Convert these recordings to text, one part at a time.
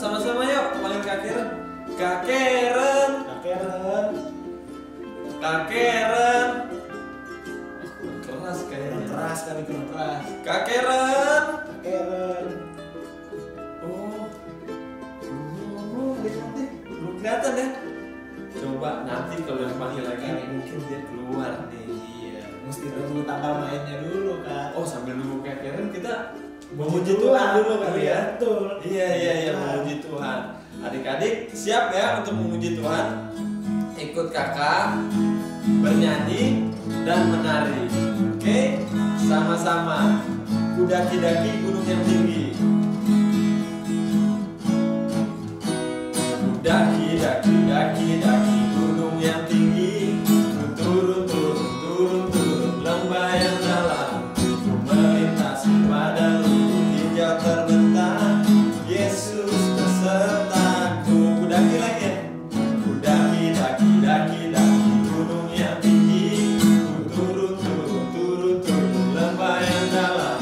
sama-sama yuk panggil Kak Karen. Kak Karen. Kak Karen. Kak Karen. Keras kayaknya. Keras kali, keras. Kak Karen. Kak Karen. Lihat deh, belum kelihatan ya. Coba nanti kalau yang panggil lagi nih mungkin dia keluar nih. Iya, mesti nunggu tanggal mainnya dulu kan. Oh sambil nunggu Kak Karen kita Memuji Tuhan dulu kali ya. Betul. Iya memuji Tuhan. Adik-adik siap ya untuk memuji Tuhan? Ikut kakak bernyanyi dan menari. Oke, sama-sama. Kudaki-daki gunung yang tinggi. Daki gunung yang tinggi, turun lembah yang dalam, melintasi padang rumput hijau terbentang. Yesus besertaku. Daki lagi ya. Daki gunung yang tinggi, turun lembah yang dalam,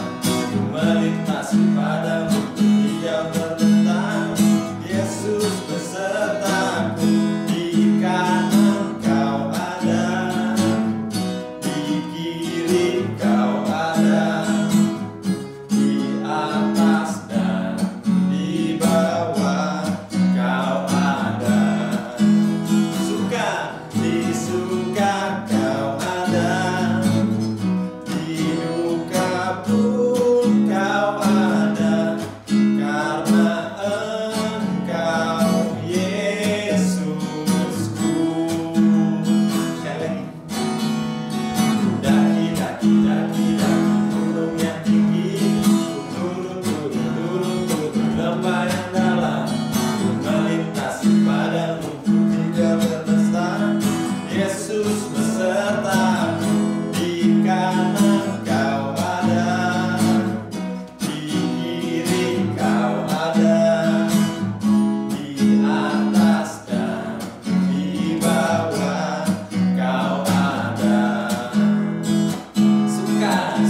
melintasi padang rumput hijau terbentang. Yesus besertaku. Di kanan kau ada, di kiri kau ada, di atas dan di bawah kau ada. Suka kau ada, di duka pun kau ada, karena Engkau Yesusku. Sekali lagi. Daki gunung yang tinggi, turun lembah yang dalam, melintasi padang rumput hijau terbesar. Yesus besertaku. Di kanan kau ada, di kiri kau ada, di atas dan di bawah kau ada. Suka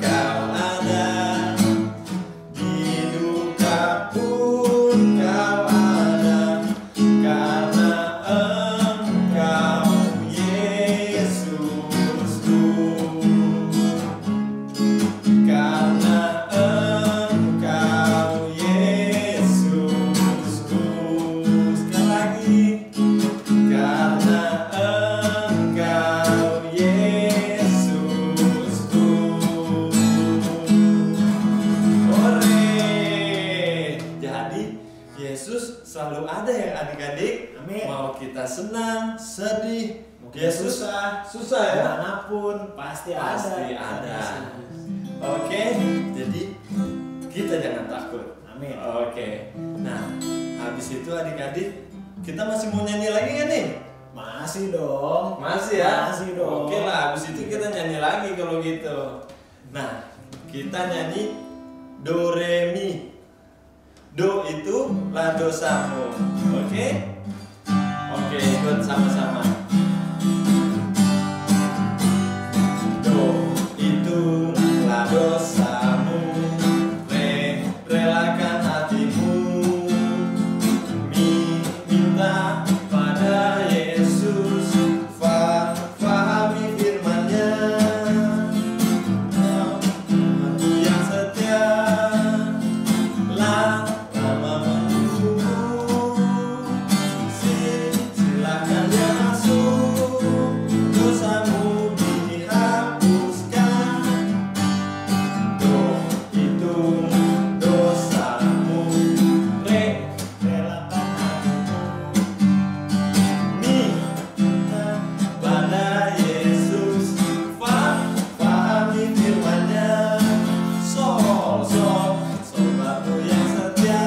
kau ada, di duka pun kau ada, karena Engkau Yesusku. Karena Engkau Yesusku. Sekali lagi. Karena Engkau Yesusku. Hore. Jadi Yesus selalu ada ya adik-adik. Amin. Mau kita senang, sedih, Yesus susah ya. Dimanapun pasti ada. Oke, jadi kita jangan takut. Amin. Oke. Nah, habis itu adik-adik kita masih mau nyanyi lagi kan nih? Masih dong. Masih ya? Masih dong. Oke lah, habis itu kita nyanyi lagi kalau gitu. Nah, kita nyanyi do re mi. Do itu la dosamu. Oke? Oke, ikut sama-sama. Do itu la dosamu. Re relakan hatimu. Mi minta pada Yesus. Fahami firman-Nya. Aku yang setia. Lama menunggu. Silakan dia masuk. Dosamu dihapuskan. Do itu dosamu. Re Relakan hatimu. mi pada Yesus. Fahami firman-Nya. Sol batu yang setia.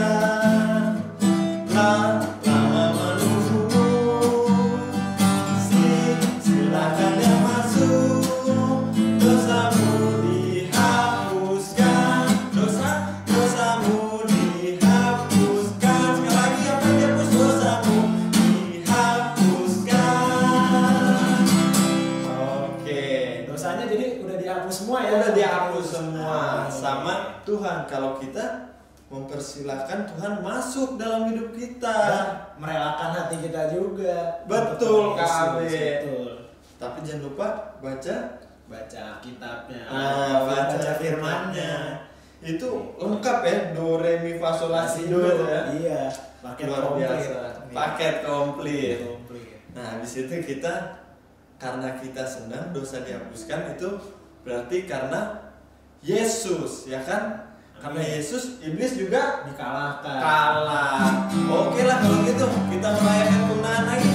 Lama menunggu. Silakan dia masuk. Dosamu dihapuskan. Dosamu dihapuskan. Sekali lagi apa yang dihapus? Dosamu dihapuskan. Oke. Dosanya jadi udah dihapus semua ya. Udah dihapus semua sama Tuhan. Kalau kita mempersilahkan Tuhan masuk dalam hidup kita. Dan merelakan hati kita juga. Betul, Untuk Kak Yesus, Abe. betul. Tapi jangan lupa baca Kitabnya, baca firman-Nya. Itu lengkap ya, do re mi fa sol la si do itu ya. Iya, paket Luar komplit. biasa. Paket komplit. Komplit. Nah, habis itu kita karena kita senang dosa dihapuskan, itu berarti karena Yesus, ya kan? Karena Amin. Yesus, iblis juga Dikalahkan. kalah. Oke lah kalau gitu, kita merayakan kemenangan lagi.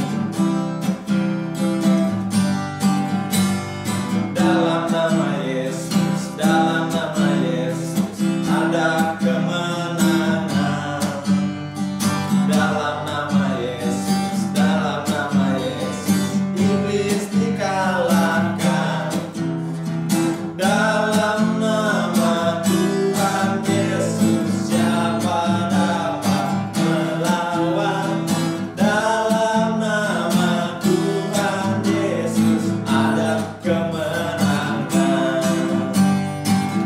Dalam nama Yesus, dalam nama Yesus, ada kemenangan. Dalam nama Yesus, dalam nama Yesus, iblis dikalahkan. Dalam nama Tuhan Yesus, siapa dapat melawan? Dalam nama Tuhan Yesus, ada kemenangan.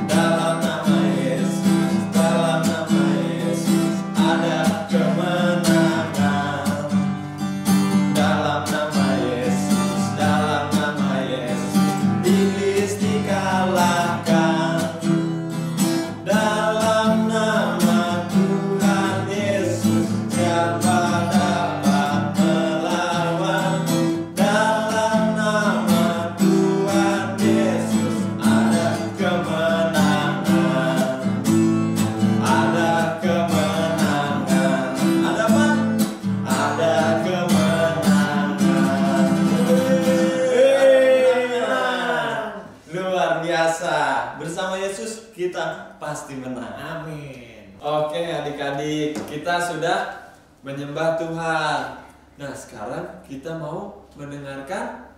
Dalam nama Yesus, dalam nama Yesus, ada kemenangan. Dalam nama Yesus, dalam nama Yesus, iblis dikalahkan. Dalam nama Tuhan Yesus, siapa dapat melawan? Dalam nama Tuhan Yesus, ada kemenangan. Ada kemenangan. Ada apa? Ada kemenangan. Luar biasa. Bersama Yesus kita pasti menang. Amin. Oke adik-adik, kita sudah menyembah Tuhan. Nah sekarang kita mau mendengarkan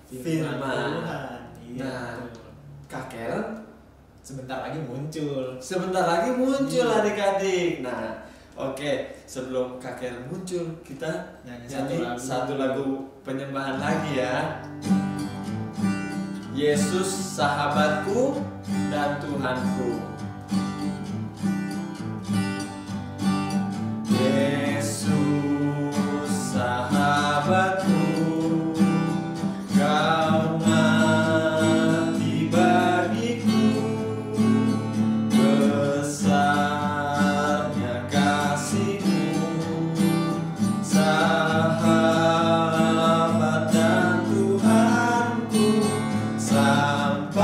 firman. Tuhan. Iya. Nah. Betul. Kak Karen Sebentar lagi muncul. sebentar lagi muncul Iya. adik-adik. Nah oke, sebelum Kak Karen muncul, kita Nyanyi nyanyi satu lagu. satu lagu penyembahan lagi ya. Yesus sahabatku dan Tuhanku. Yesus sahabatku, kau mati bagiku, besarnya kasih-Mu, sahabat dan Tuhanku, sampai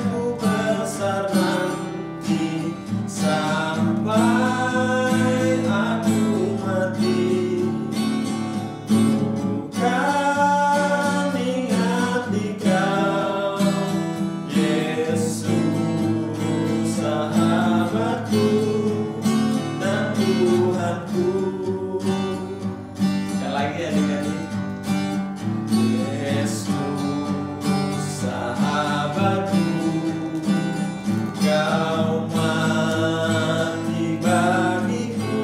ku besar nanti, sampai aku mati. Bukan ingat di Kau, Yesus sahabatku dan Tuhanku. Sekali lagi adik-adik. Yesus sahabatku, kau mati bagiku,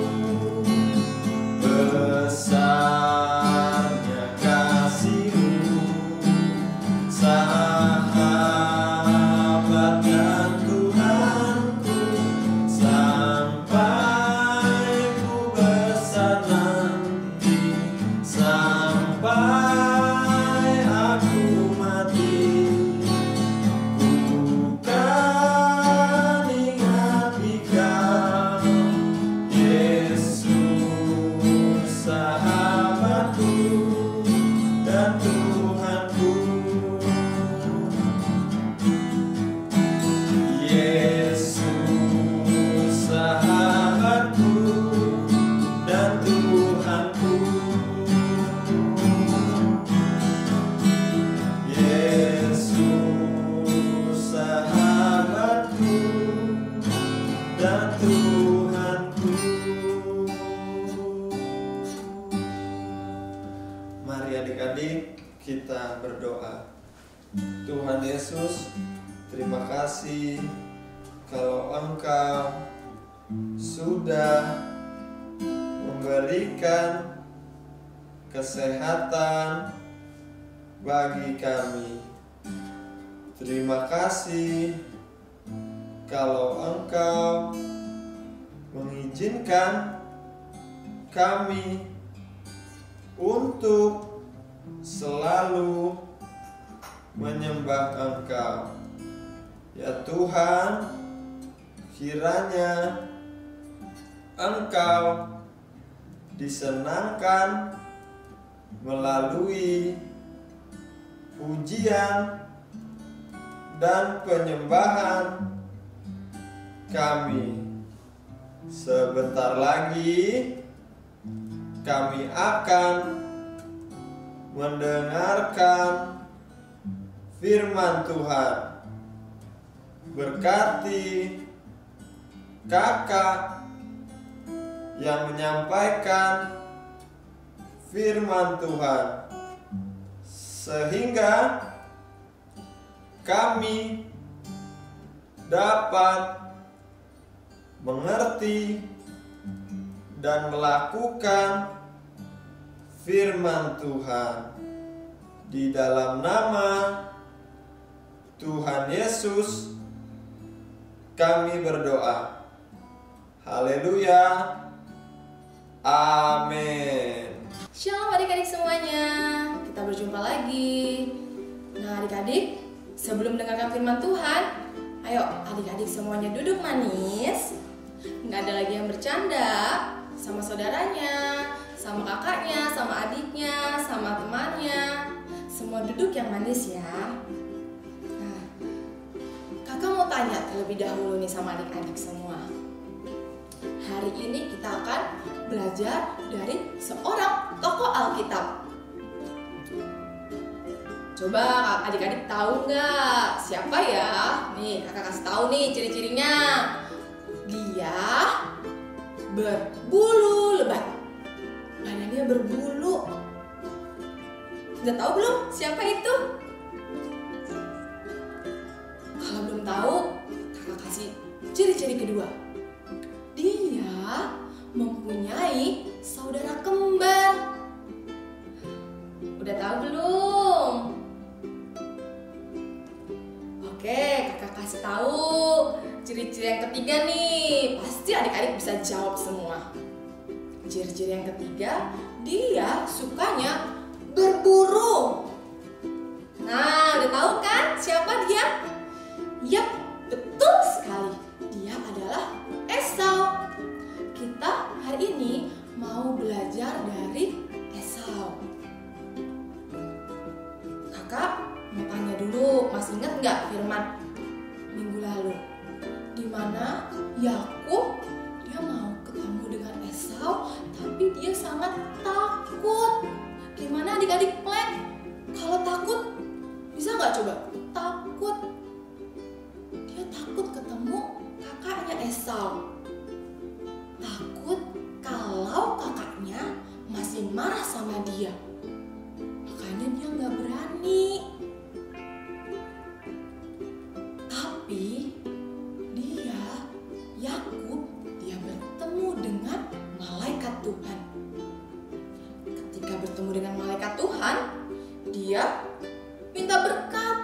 besarnya kasih-Mu, sahabat dan Tuhanku, sampai ku besar nanti, sampai aku mati. Bukan ingat di Kau, Yesus sahabatku dan Tuhanku. Yesus sahabatku dan Tuhanku. Yesus sahabatku dan Tuhanku. Mari adik-adik kita berdoa. Tuhan Yesus, terima kasih kalau Engkau sudah memberikan kesehatan bagi kami. Terima kasih kalau Engkau izinkan kami untuk selalu menyembah Engkau. Ya Tuhan, kiranya Engkau disenangkan melalui pujian dan penyembahan kami. Sebentar lagi kami akan mendengarkan firman Tuhan. Berkati kakak yang menyampaikan firman Tuhan, sehingga kami dapat mengerti dan melakukan firman Tuhan. Di dalam nama Tuhan Yesus kami berdoa. Haleluya. Amin. Shalom adik-adik semuanya, kita berjumpa lagi. Nah adik-adik, sebelum mendengarkan firman Tuhan, ayo adik-adik semuanya duduk manis. Nggak ada lagi yang bercanda sama saudaranya, sama kakaknya, sama adiknya, sama temannya. Semua duduk yang manis ya. Nah, kakak mau tanya terlebih dahulu nih sama adik-adik semua. Hari ini kita akan belajar dari seorang tokoh Alkitab. Coba adik-adik tahu nggak siapa ya? Nih kakak kasih tahu nih ciri-cirinya. Dia berbulu lebat. Badannya berbulu. Udah tahu belum siapa itu? Kalau belum tahu, kakak kasih ciri-ciri kedua. Dia mempunyai saudara kembar. Udah tahu belum? Oke, kakak kasih tahu ciri-ciri yang ketiga nih. Pasti adik-adik bisa jawab semua. Ciri-ciri yang ketiga, dia sukanya berburu. Nah, udah tahu kan siapa dia? Yap, betul sekali. Dia adalah Esau. Kita hari ini mau belajar dari Esau. Kakak mau tanya dulu, masih ingat nggak firman minggu lalu? Di mana Yakub dia mau ketemu dengan Esau, tapi dia sangat takut. Gimana adik-adik plan? Kalau takut, bisa nggak coba? Takut. Dia takut ketemu kakaknya Esau. Takut kalau kakaknya masih marah sama dia. Makanya dia nggak berani. Tapi dia, Yakub, dia bertemu dengan malaikat Tuhan. Ketika bertemu dengan malaikat Tuhan, dia minta berkat.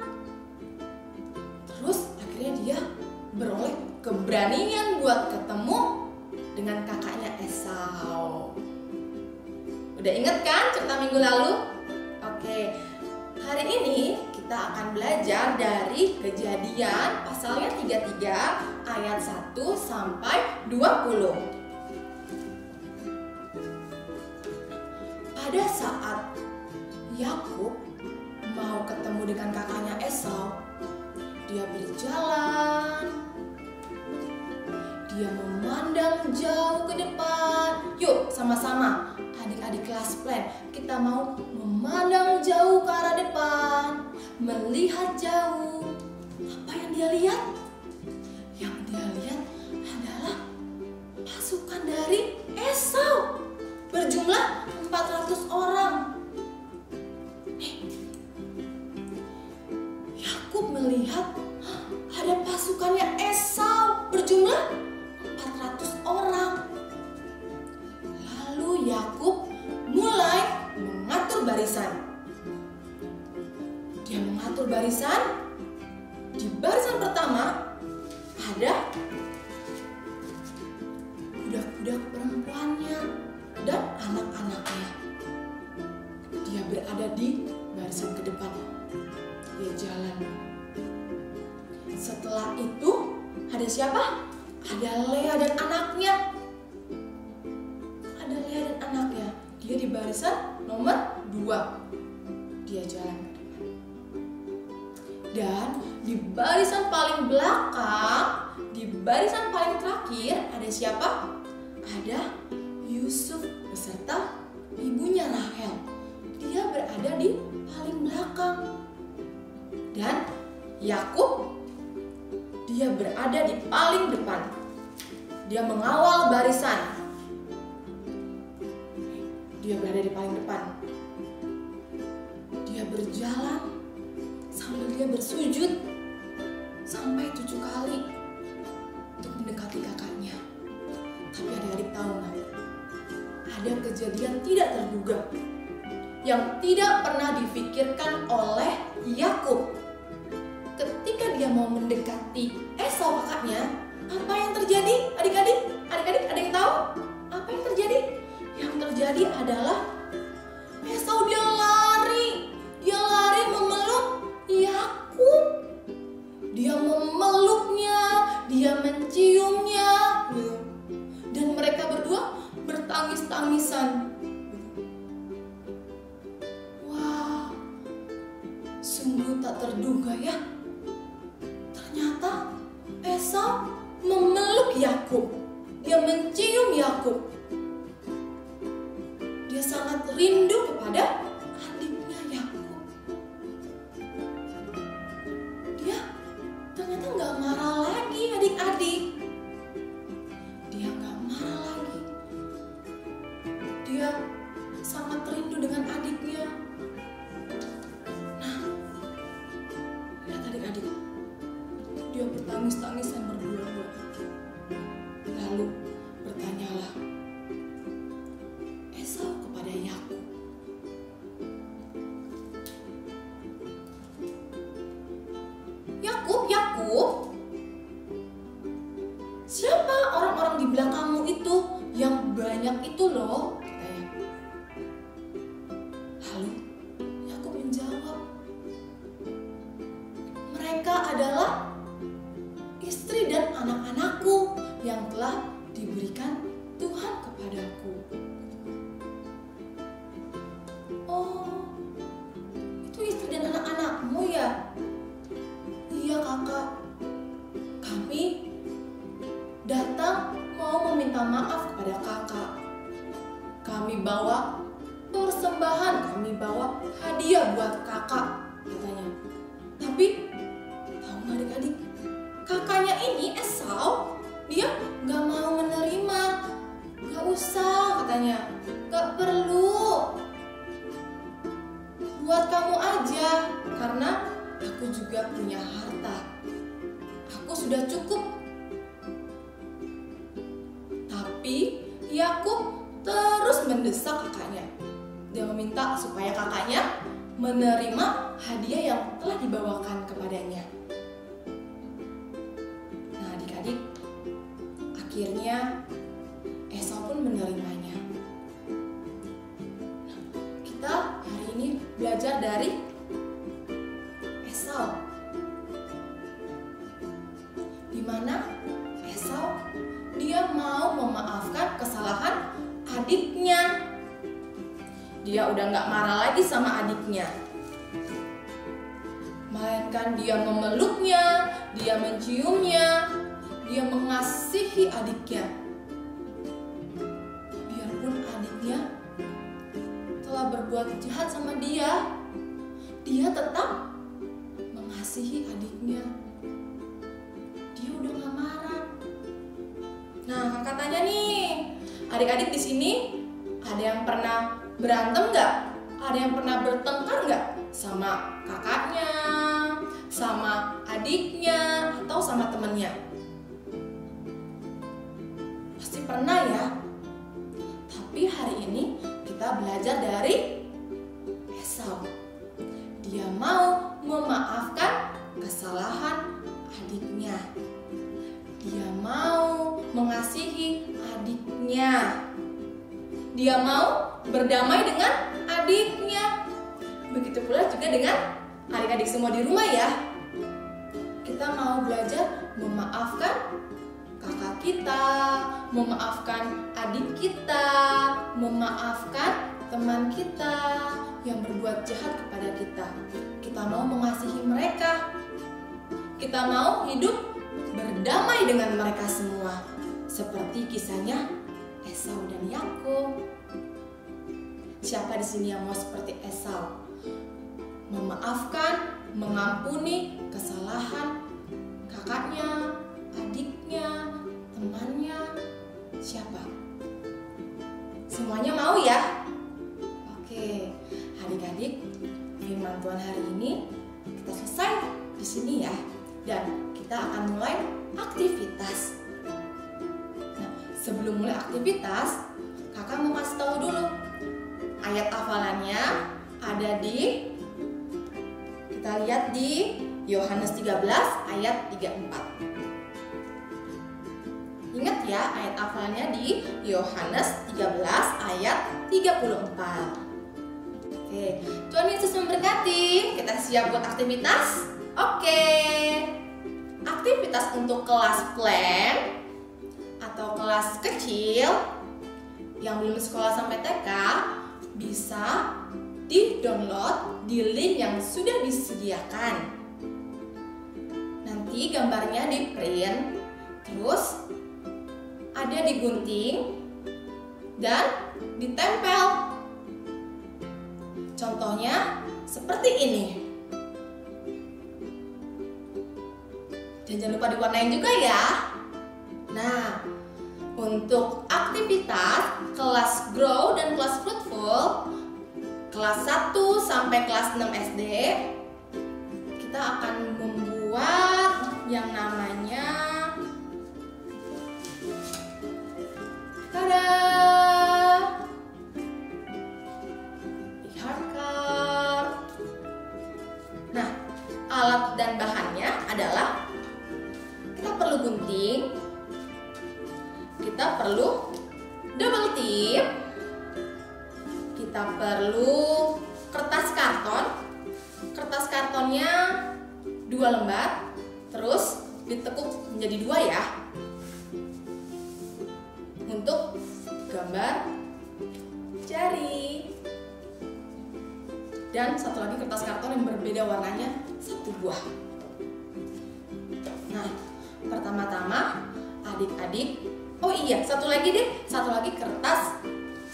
Terus akhirnya dia beroleh keberanian buat ketemu dengan kakaknya Esau. Udah inget kan cerita minggu lalu? Oke, hari ini kita akan belajar dari Kejadian pasalnya 33 ayat 1 sampai 20. Pada saat Yakub mau ketemu dengan kakaknya Esau, dia berjalan. Dia memandang jauh ke depan. Yuk sama-sama adik-adik kelas plan, kita mau memandang jauh ke arah depan, melihat jauh. Apa yang dia lihat? Yang dia lihat adalah pasukan dari Esau berjumlah 400 orang. Yakub melihat ada pasukannya Esau berjumlah 400 orang. Lalu Yakub mulai mengatur barisan. Dia mengatur barisan. Di barisan pertama budak-budak perempuannya dan anak-anaknya. Dia berada di barisan ke depan. Dia jalan. Setelah itu ada siapa? Ada Lea dan anaknya. Ada Lea dan anaknya. Dia di barisan nomor 2. Dia jalan ke depan. Dan di barisan paling belakang, di barisan paling terakhir ada siapa? Ada Yusuf beserta ibunya Rahel. Dia berada di paling belakang. Dan Yakub, dia berada di paling depan. Dia mengawal barisan. Dia berada di paling depan. Dia berjalan sambil dia bersujud sampai 7 kali untuk mendekati kakaknya. Tapi adik-adik tahu nggak? Ada kejadian tidak terduga yang tidak pernah difikirkan oleh Yakub. Ketika dia mau mendekati Esau kakaknya, apa yang terjadi? Adik-adik ada yang tahu? Apa yang terjadi? Yang terjadi adalah Esau dia lari memeluk Yakub. Dia memeluknya, dia menciumnya, dan mereka berdua bertangis-tangisan. Wah, sungguh tak terduga ya. Ternyata Esau memeluk Yakub, dia mencium Yakub. Dia sangat rindu kepada adiknya Yakub. Dia ternyata nggak marah lagi adik-adik. Dia nggak marah lagi. Dia sangat rindu dengan adiknya. Nah, lihat adik-adik. Dia bertangis-tangisan berdua-dua. Lalu bertanyalah Esau kepada Yakub, Yakub, siapa orang-orang di belakangmu itu yang banyak itu loh? Katanya. Lalu Yakub menjawab, mereka adalah istri dan anak-anakku yang telah diberikan Tuhan kepadaku. Oh, itu istri dan anak-anakmu ya? Iya kakak, kami datang mau meminta maaf kepada kakak. Kami bawa persembahan, kami bawa hadiah buat kakak, katanya. Tapi tahu nggak adik-adik, kakaknya ini Esau, dia nggak mau menerima. Nggak usah katanya, nggak perlu. Buat kamu aja, karena aku juga punya harta. Aku sudah cukup. Tapi Yakub terus mendesak kakaknya. Dia meminta supaya kakaknya menerima hadiah yang telah dibawakan kepadanya. Nah adik-adik, akhirnya Esau pun menerimanya. Nah, kita hari ini belajar dari Esau, di mana Esau dia mau memaafkan kesalahan adiknya. Dia udah nggak marah lagi sama adiknya, melainkan dia memeluknya, dia menciumnya, dia mengasihi adiknya. Biarpun adiknya telah berbuat jahat sama dia, dia tetap mengasihi adiknya. Dia udah gak marah. Nah, kakak tanya nih, adik-adik di sini ada yang pernah berantem nggak? Ada yang pernah bertengkar nggak sama kakaknya, sama adiknya, atau sama temennya? Pasti pernah ya. Tapi hari ini kita belajar dari Esau. Dia mau memaafkan kesalahan adiknya. Dia mau mengasihi adiknya. Dia mau berdamai dengan adiknya. Begitu pula juga dengan adik-adik semua di rumah ya. Kita mau belajar memaafkan kakak kita, memaafkan adik kita, memaafkan teman kita yang berbuat jahat kepada kita. Kita mau mengasihi mereka. Kita mau hidup berdamai dengan mereka semua. Seperti kisahnya Esau dan Yakub. Siapa di sini yang mau seperti Esau? Memaafkan, mengampuni kesalahan kakaknya, adiknya, temannya. Siapa? Semuanya mau ya? Oke, adik-adik, firman Tuhan hari ini kita selesai di sini ya. Dan kita akan mulai aktivitas. Nah, sebelum mulai aktivitas, kakak mau kasih tahu dulu. Ayat hafalannya ada di, kita lihat di Yohanes 13 ayat 34. Ingat ya, ayat hafalannya di Yohanes 13 ayat 34. Oke, Tuhan Yesus memberkati. Kita siap buat aktivitas? Oke. Aktivitas untuk kelas plan atau kelas kecil yang belum sekolah sampai TK bisa di-download di link yang sudah disediakan. Nanti gambarnya di-print, terus ada digunting dan ditempel. Contohnya seperti ini. Dan jangan lupa diwarnain juga ya. Nah, untuk aktivitas kelas Grow dan kelas Fruitful, kelas 1 sampai kelas 6 SD, kita akan membuat yang namanya tada! Heart card. Nah, alat dan bahannya adalah kita perlu gunting, kita perlu double tip, kita perlu kertas karton. Kertas kartonnya 2 lembar, terus ditekuk menjadi 2 ya, untuk gambar jari. Dan satu lagi kertas karton yang berbeda warnanya, 1 buah. Nah, pertama-tama adik-adik, oh iya, satu lagi kertas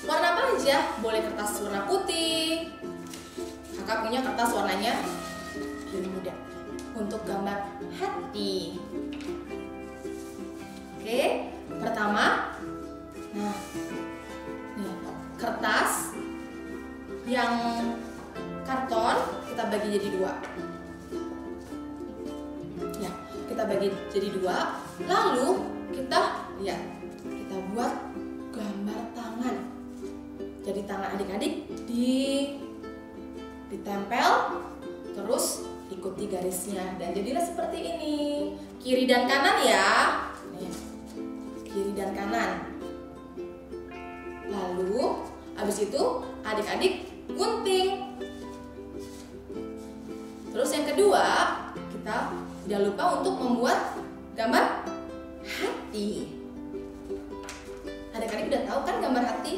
warna apa aja? Boleh kertas warna putih. Kakak punya kertas warnanya biru muda untuk gambar hati. Oke, pertama, nah, nih, kertas yang karton kita bagi jadi 2. Ya, kita bagi jadi 2. Lalu kita lihat, kita buat gambar tangan. Jadi tangan adik-adik ditempel, terus ikuti garisnya dan jadilah seperti ini. Kiri dan kanan ya. Nih, kiri dan kanan. Lalu habis itu adik-adik gunting. Terus yang kedua, kita tidak lupa untuk membuat gambar hati. Adik-adik udah tahu kan gambar hati?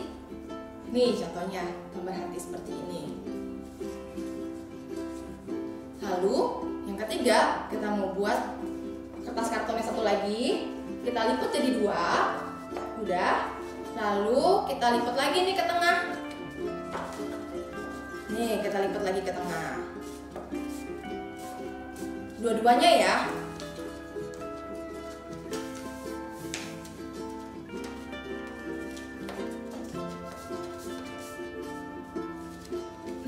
Nih contohnya, gambar hati seperti ini. Lalu yang ketiga, kita mau buat kertas karton yang satu lagi. Kita lipat jadi 2. Udah. Lalu kita lipat lagi nih ke tengah. Nih, kita lipat lagi ke tengah. Dua-duanya ya.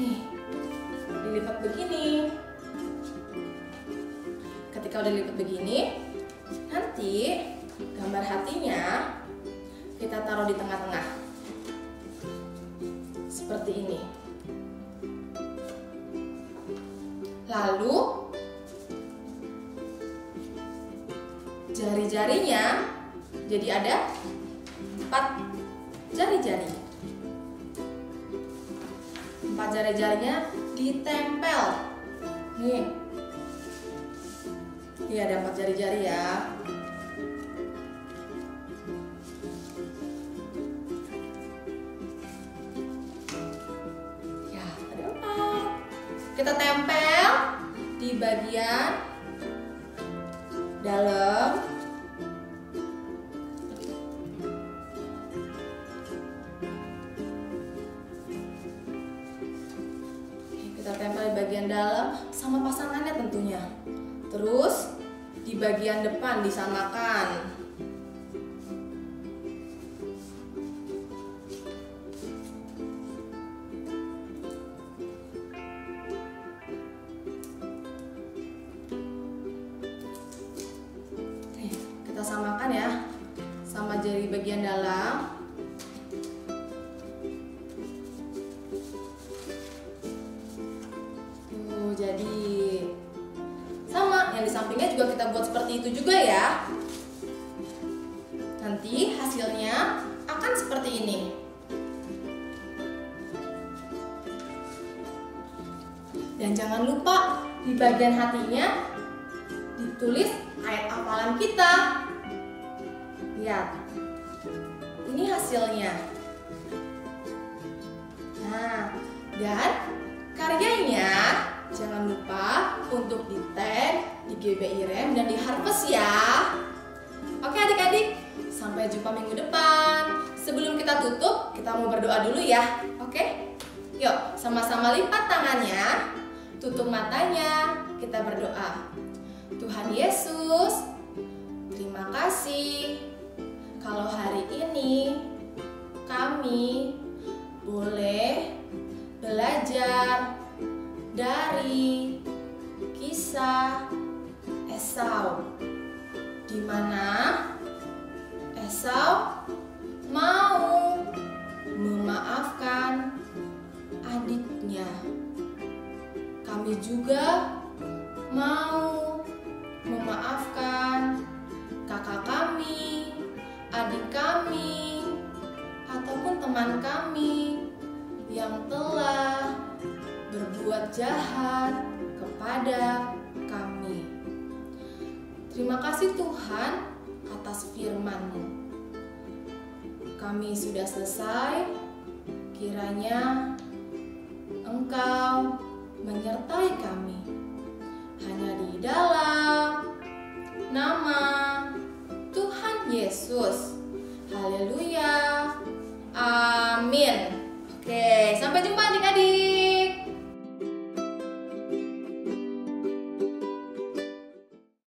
Nih, dilipat begini. Ketika udah dilipat begini, nanti gambar hatinya kita taruh di tengah-tengah. Seperti ini. Lalu jari-jarinya Jadi ada 4 jari-jari. 4 jari-jarinya ditempel. Nih. Ini ada 4 jari-jari ya. Ya, ada 4. Kita tempel di bagian dalam. Kita tempel di bagian dalam sama pasangannya tentunya. Terus di bagian depan disamakan. Nih, kita samakan ya sama jari bagian dalam. Jadi sama, yang di sampingnya juga kita buat seperti itu juga ya. Nanti hasilnya akan seperti ini. Dan jangan lupa di bagian hatinya ditulis ayat hafalan kita. Lihat, ini hasilnya. Nah, dan karyanya jangan lupa untuk di-tag di GBI Rem dan di Harvest ya. Oke adik-adik, sampai jumpa minggu depan. Sebelum kita tutup, kita mau berdoa dulu ya. Oke? Yuk, sama-sama lipat tangannya, tutup matanya, kita berdoa. Tuhan Yesus, terima kasih kalau hari ini kami boleh belajar dari kisah Esau, di mana Esau mau memaafkan adiknya. Kami juga mau memaafkan kakak kami, adik kami, ataupun teman kami yang telah berbuat jahat kepada kami. Terima kasih Tuhan atas firman-Mu. Kami sudah selesai, kiranya Engkau menyertai kami hanya di dalam nama Tuhan Yesus. Haleluya. Amin. Oke, sampai jumpa adik-adik.